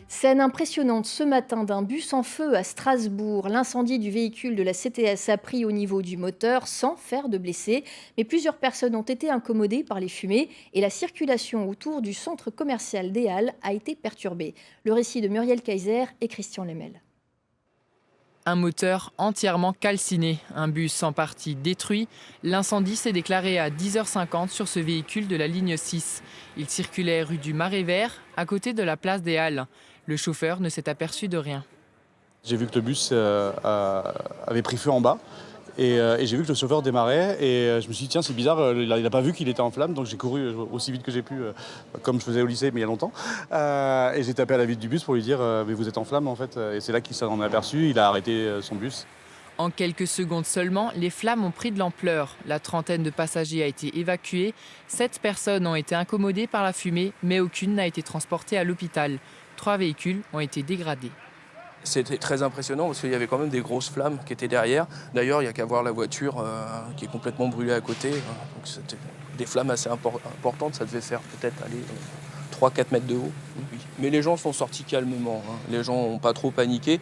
Scène impressionnante ce matin d'un bus en feu à Strasbourg. L'incendie du véhicule de la CTS a pris au niveau du moteur sans faire de blessés. Mais plusieurs personnes ont été incommodées par les fumées et la circulation autour du centre commercial des Halles a été perturbée. Le récit de Muriel Kaiser et Christian Lemel. Un moteur entièrement calciné, un bus en partie détruit. L'incendie s'est déclaré à 10h50 sur ce véhicule de la ligne 6. Il circulait rue du Marais Vert, à côté de la place des Halles. Le chauffeur ne s'est aperçu de rien. J'ai vu que le bus avait pris feu en bas et j'ai vu que le chauffeur démarrait et je me suis dit tiens c'est bizarre, il n'a pas vu qu'il était en flamme donc j'ai couru aussi vite que j'ai pu comme je faisais au lycée mais il y a longtemps et j'ai tapé à la vitre du bus pour lui dire mais vous êtes en flamme en fait et c'est là qu'il s'en est aperçu, il a arrêté son bus. En quelques secondes seulement, les flammes ont pris de l'ampleur. La trentaine de passagers a été évacuée. 7 personnes ont été incommodées par la fumée, mais aucune n'a été transportée à l'hôpital. 3 véhicules ont été dégradés. C'était très impressionnant parce qu'il y avait quand même des grosses flammes qui étaient derrière. D'ailleurs, il n'y a qu'à voir la voiture qui est complètement brûlée à côté. Donc c'était des flammes assez importantes, ça devait faire peut-être aller 3-4 mètres de haut. Oui. Mais les gens sont sortis calmement, hein. Les gens n'ont pas trop paniqué.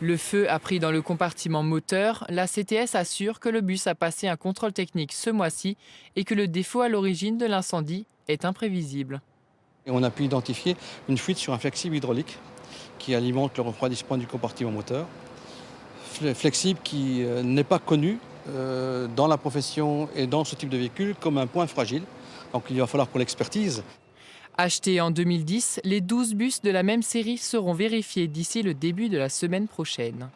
Le feu a pris dans le compartiment moteur. La CTS assure que le bus a passé un contrôle technique ce mois-ci et que le défaut à l'origine de l'incendie est imprévisible. Et on a pu identifier une fuite sur un flexible hydraulique qui alimente le refroidissement du compartiment moteur. Flexible qui n'est pas connu dans la profession et dans ce type de véhicule comme un point fragile. Donc il va falloir pour l'expertise. Achetés en 2010, les 12 bus de la même série seront vérifiés d'ici le début de la semaine prochaine.